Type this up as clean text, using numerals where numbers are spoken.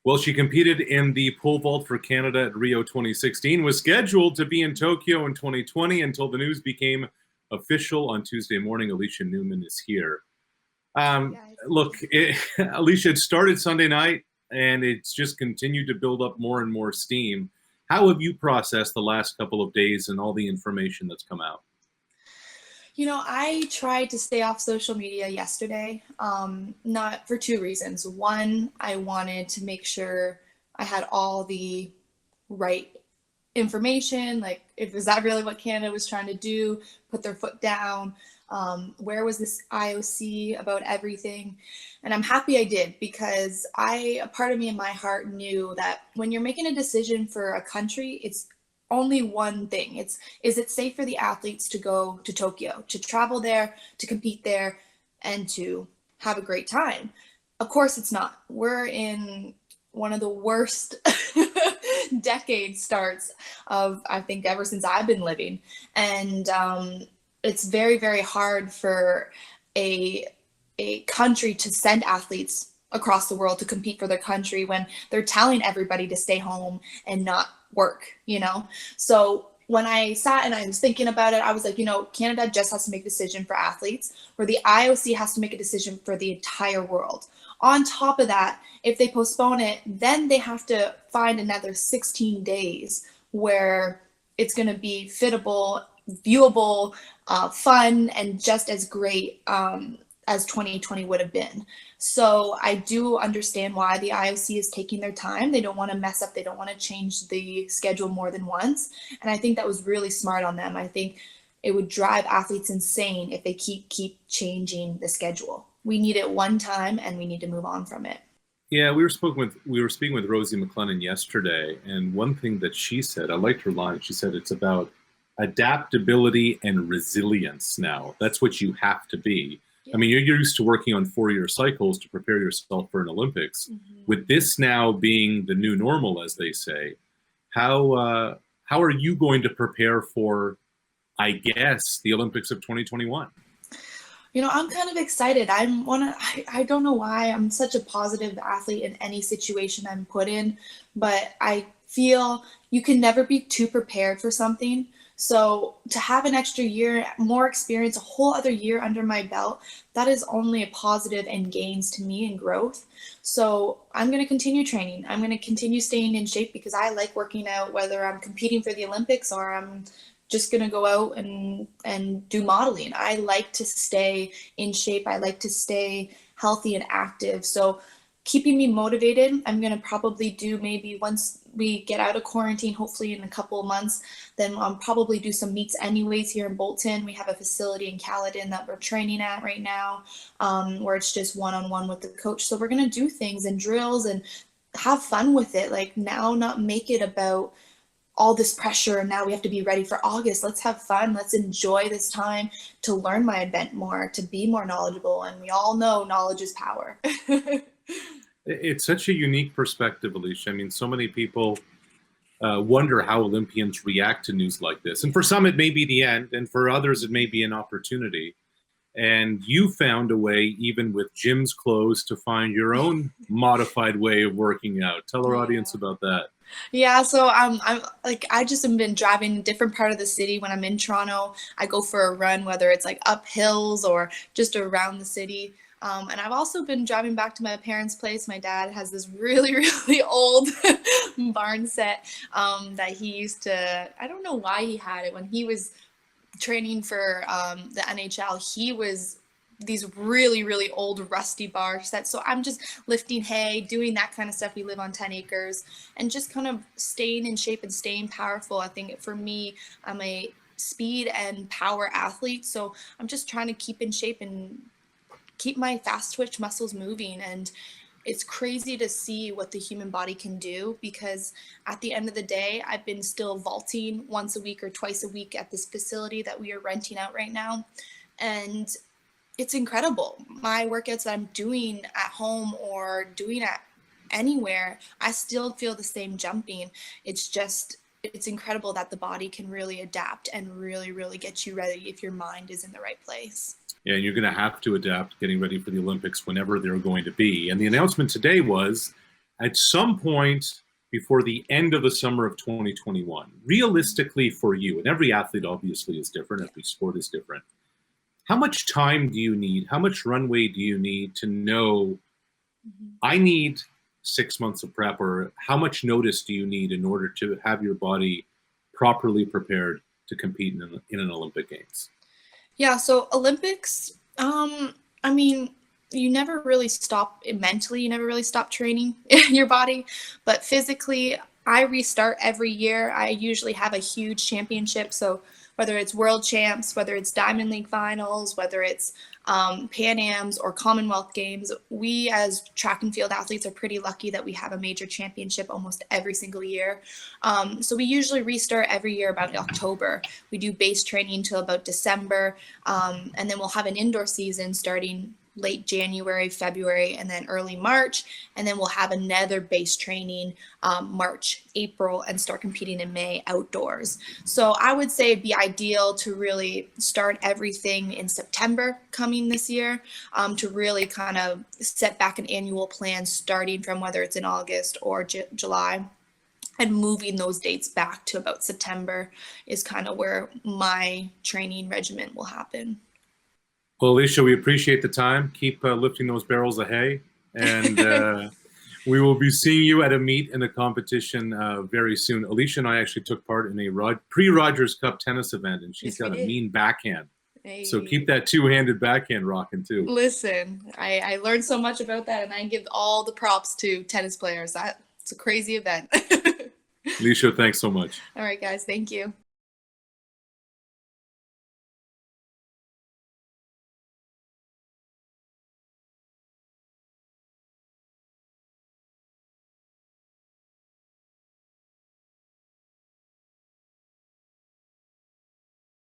Well, she competed in the pole vault for Canada at Rio 2016, was scheduled to be in Tokyo in 2020 until the news became official on Tuesday morning. Alysha Newman is here. Look, Alysha, it started Sunday night, and it's just continued to build up more and more steam. How have you processed the last couple of days and all the information that's come out? You know, I tried to stay off social media yesterday, not for two reasons. One, I wanted to make sure I had all the right information, like if is that really what Canada was trying to do, put their foot down, where was this IOC about everything. And I'm happy I did, because a part of me in my heart knew that when you're making a decision for a country, it's only one thing. Is it safe for the athletes to go to Tokyo, to travel there, to compete there, and to have a great time? Of course it's not. We're in one of the worst decade starts of, I think, ever since I've been living. And it's very, very hard for a country to send athletes across the world to compete for their country when they're telling everybody to stay home and not work, you know? So when I sat and I was thinking about it, I was like, Canada just has to make a decision for athletes, where the IOC has to make a decision for the entire world. On top of that, if they postpone it, then they have to find another 16 days where it's going to be fittable, viewable, fun, and just as great as 2020 would have been. So I do understand why the IOC is taking their time. They don't want to mess up. They don't want to change the schedule more than once. And I think that was really smart on them. I think it would drive athletes insane if they keep changing the schedule. We need it one time and we need to move on from it. Yeah, we were speaking with Rosie McLennan yesterday, and one thing that she said, I liked her line. She said it's about adaptability and resilience now. That's what you have to be. I mean, you're used to working on 4-year cycles to prepare yourself for an Olympics. Mm-hmm. With this now being the new normal, as they say, how are you going to prepare for, I guess, the Olympics of 2021? I'm kind of excited. I don't know why I'm such a positive athlete in any situation I'm put in, but I feel you can never be too prepared for something. So to have an extra year, more experience, a whole other year under my belt, that is only a positive and gains to me and growth. So I'm going to continue training. I'm going to continue staying in shape because I like working out, whether I'm competing for the Olympics or I'm just going to go out and do modeling. I like to stay in shape. I like to stay healthy and active. So keeping me motivated, I'm going to probably do, maybe once we get out of quarantine, hopefully in a couple of months, then I'll probably do some meets anyways here in Bolton. We have a facility in Caledon that we're training at right now, where it's just one-on-one with the coach. So we're going to do things and drills and have fun with it. Like, now, not make it about all this pressure and now we have to be ready for August. Let's have fun. Let's enjoy this time to learn my event more, to be more knowledgeable. And we all know knowledge is power. It's such a unique perspective, Alysha. I mean, so many people wonder how Olympians react to news like this. And for some, it may be the end, and for others, it may be an opportunity. And you found a way, even with gyms closed, to find your own modified way of working out. Tell our audience about that. Yeah, so I just have been driving a different part of the city. When I'm in Toronto, I go for a run, whether it's like up hills or just around the city. And I've also been driving back to my parents' place. My dad has this really, really old barn set that he used to, I don't know why he had it. When he was training for the NHL, he was these really, really old rusty bar sets. So I'm just lifting hay, doing that kind of stuff. We live on 10 acres and just kind of staying in shape and staying powerful. I think for me, I'm a speed and power athlete. So I'm just trying to keep in shape and keep my fast twitch muscles moving. And it's crazy to see what the human body can do, because at the end of the day, I've been still vaulting once a week or twice a week at this facility that we are renting out right now. And it's incredible. My workouts that I'm doing at home or doing at anywhere, I still feel the same jumping. It's incredible that the body can really adapt and really, really get you ready if your mind is in the right place. Yeah, and you're going to have to adapt getting ready for the Olympics whenever they're going to be. And the announcement today was at some point before the end of the summer of 2021, realistically for you, and every athlete obviously is different, every sport is different, how much time do you need? How much runway do you need to know I need 6 months of prep, or how much notice do you need in order to have your body properly prepared to compete in an Olympic Games? Yeah, so Olympics, I mean, you never really stop mentally, you never really stop training your body, but physically, I restart every year. I usually have a huge championship. So whether it's world champs, whether it's Diamond League finals, whether it's Pan Ams or Commonwealth Games, we as track and field athletes are pretty lucky that we have a major championship almost every single year. So we usually restart every year about October. We do base training till about December, and then we'll have an indoor season starting late January, February, and then early March. And then we'll have another base training March, April, and start competing in May outdoors. So I would say it'd be ideal to really start everything in September coming this year, to really kind of set back an annual plan starting from whether it's in August or July. And moving those dates back to about September is kind of where my training regimen will happen. Well, Alysha, we appreciate the time. Keep lifting those barrels of hay, and we will be seeing you at a meet in a competition very soon. Alysha and I actually took part in a pre-Rogers Cup tennis event, and she's got a mean backhand. Hey. So keep that two-handed backhand rocking too. Listen, I learned so much about that, and I give all the props to tennis players. It's a crazy event. Alysha, thanks so much. All right, guys. Thank you.